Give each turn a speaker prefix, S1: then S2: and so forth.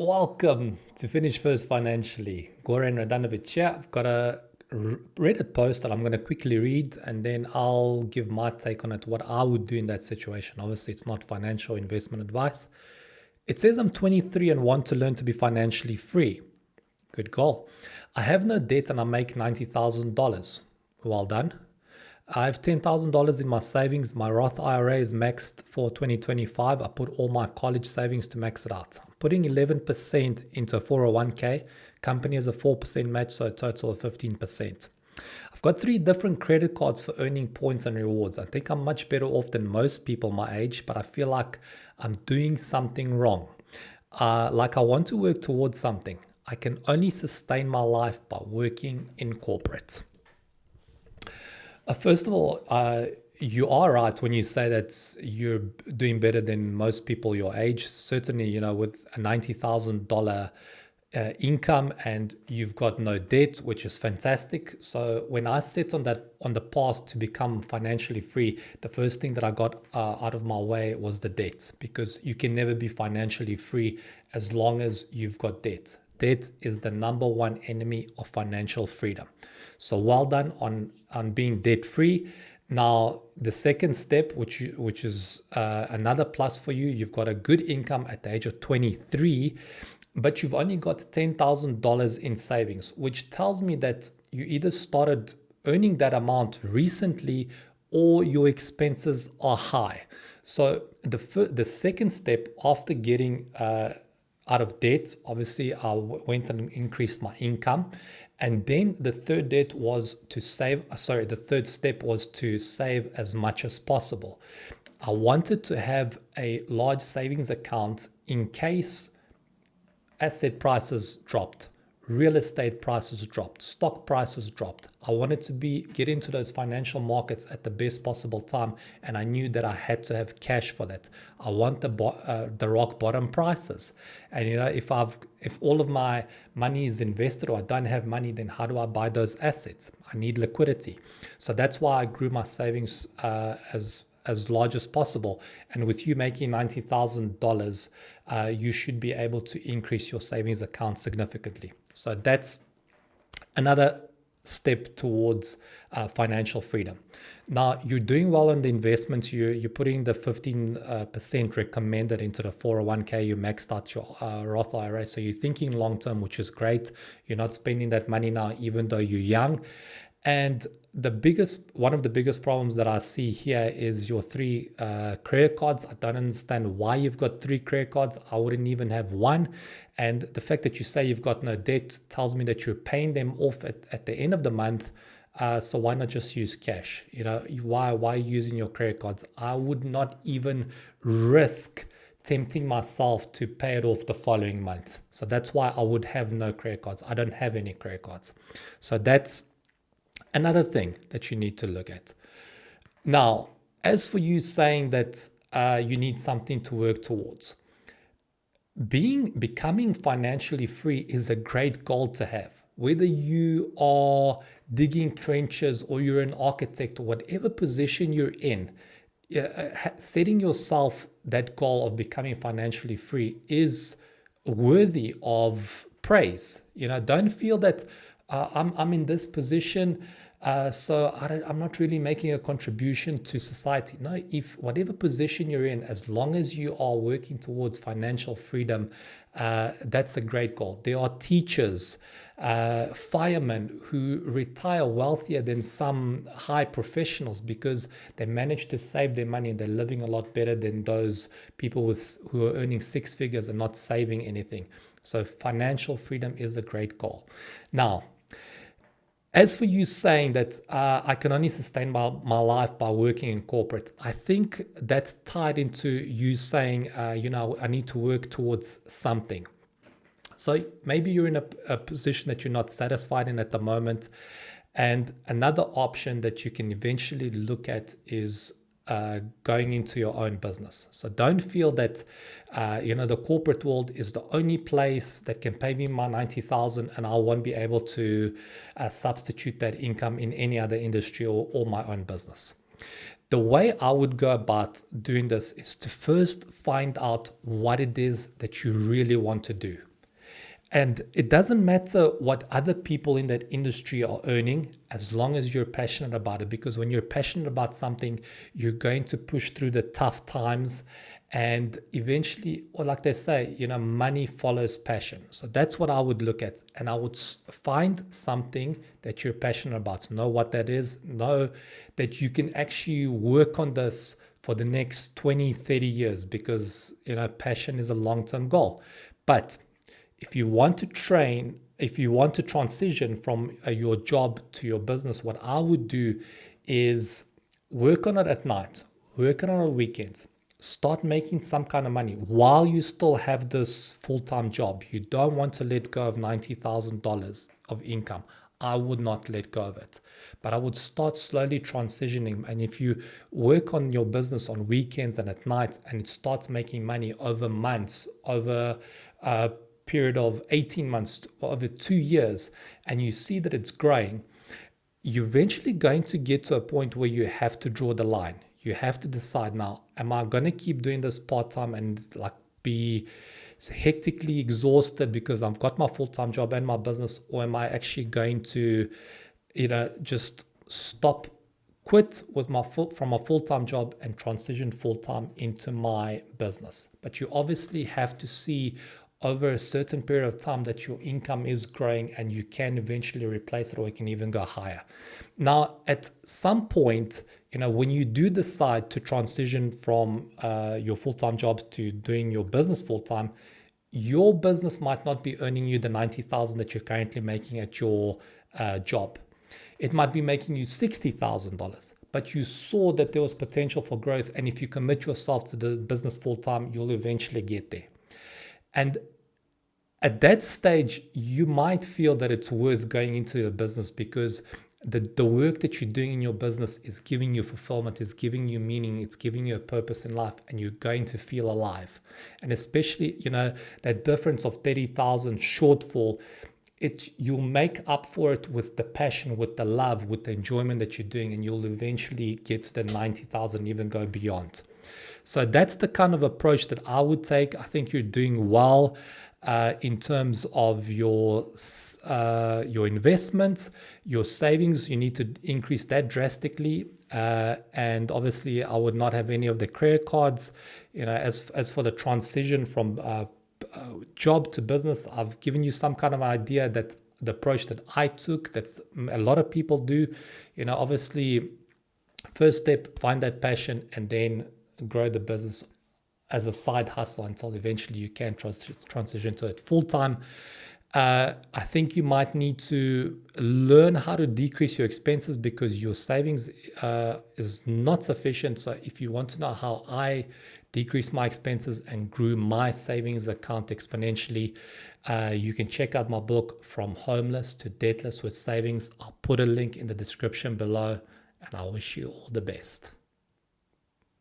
S1: Welcome to Finish First Financially. Goran Radanovic here. I've got a Reddit post that I'm going to quickly read and then I'll give my take on it, what I would do in that situation. Obviously, it's not financial investment advice. It says I'm 23 and want to learn to be financially free. Good goal. I have no debt and I make $90,000. Well done. I have $10,000 in my savings. My Roth IRA is maxed for 2025. I put all my college savings to max it out. I'm putting 11% into a 401k. Company has a 4% match, so a total of 15%. I've got 3 different credit cards for earning points and rewards. I think I'm much better off than most people my age, but I feel like I'm doing something wrong. Like I want to work towards something. I can only sustain my life by working in corporate. First of all, you are right when you say that you're doing better than most people your age. Certainly, with a $90,000 income and you've got no debt, which is fantastic. So when I set on the path to become financially free, the first thing that I got out of my way was the debt, because you can never be financially free as long as you've got debt. Debt is the number one enemy of financial freedom. So well done on being debt free. Now, the second step, which is another plus for you, you've got a good income at the age of 23, but you've only got $10,000 in savings, which tells me that you either started earning that amount recently or your expenses are high. So the second step after getting out of debt, obviously I went and increased my income. And then the third step was to save as much as possible. I wanted to have a large savings account in case asset prices dropped, real estate prices dropped, stock prices dropped. I wanted to get into those financial markets at the best possible time, and I knew that I had to have cash for that. I want the rock bottom prices, and if all of my money is invested or I don't have money, then how do I buy those assets? I need liquidity. So that's why I grew my savings as large as possible. And with you making $90,000, you should be able to increase your savings account significantly. So that's another step towards financial freedom. Now, you're doing well on the investments. You're putting the 15% recommended into the 401k. You maxed out your Roth IRA. So you're thinking long term, which is great. You're not spending that money now, even though you're young. And one of the biggest problems that I see here is your 3 credit cards. I don't understand why you've got 3 credit cards. I wouldn't even have one. And the fact that you say you've got no debt tells me that you're paying them off at the end of the month. So why not just use cash? Why using your credit cards? I would not even risk tempting myself to pay it off the following month. So that's why I would have no credit cards. I don't have any credit cards. So that's another thing that you need to look at. Now, as for you saying that you need something to work towards, becoming financially free is a great goal to have. Whether you are digging trenches or you're an architect or whatever position you're in, setting yourself that goal of becoming financially free is worthy of praise. Don't feel that I'm in this position, so I'm not really making a contribution to society. No, if whatever position you're in, as long as you are working towards financial freedom, that's a great goal. There are teachers, firemen who retire wealthier than some high professionals because they managed to save their money and they're living a lot better than those people who are earning 6 figures and not saving anything. So financial freedom is a great goal. Now, as for you saying that I can only sustain my life by working in corporate, I think that's tied into you saying, I need to work towards something. So maybe you're in a position that you're not satisfied in at the moment. And another option that you can eventually look at is going into your own business. So don't feel that the corporate world is the only place that can pay me my 90,000 and I won't be able to substitute that income in any other industry or my own business. The way I would go about doing this is to first find out what it is that you really want to do. And it doesn't matter what other people in that industry are earning as long as you're passionate about it. Because when you're passionate about something, you're going to push through the tough times. And eventually, or like they say, money follows passion. So that's what I would look at. And I would find something that you're passionate about. Know what that is. Know that you can actually work on this for the next 20, 30 years because, passion is a long-term goal. But if you want to transition from your job to your business, what I would do is work on it at night, work on it on weekends, start making some kind of money while you still have this full-time job. You don't want to let go of $90,000 of income. I would not let go of it, but I would start slowly transitioning. And if you work on your business on weekends and at night, and it starts making money over months, over a period of 18 months, over 2 years, and you see that it's growing, you're eventually going to get to a point where you have to draw the line. You have to decide now, am I going to keep doing this part-time and like be hectically exhausted because I've got my full-time job and my business, or am I actually going to, just quit with from a full-time job and transition full-time into my business? But you obviously have to see over a certain period of time that your income is growing and you can eventually replace it, or it can even go higher. Now, at some point, when you do decide to transition from your full-time job to doing your business full-time, your business might not be earning you the 90,000 that you're currently making at your job. It might be making you $60,000, but you saw that there was potential for growth. And if you commit yourself to the business full-time, you'll eventually get there. And at that stage, you might feel that it's worth going into a business because the work that you're doing in your business is giving you fulfillment, is giving you meaning, it's giving you a purpose in life, and you're going to feel alive. And especially, that difference of 30,000 shortfall, you'll make up for it with the passion, with the love, with the enjoyment that you're doing, and you'll eventually get to the 90,000, even go beyond. So that's the kind of approach that I would take. I think you're doing well in terms of your investments, your savings. You need to increase that drastically. And obviously, I would not have any of the credit cards. As for the transition from job to business, I've given you some kind of idea that the approach that I took, that a lot of people do. Obviously, first step, find that passion, and then grow the business as a side hustle until eventually you can transition to it full time. I think you might need to learn how to decrease your expenses because your savings is not sufficient. So if you want to know how I decreased my expenses and grew my savings account exponentially, you can check out my book, From Homeless to Debtless with Savings. I'll put a link in the description below, and I wish you all the best.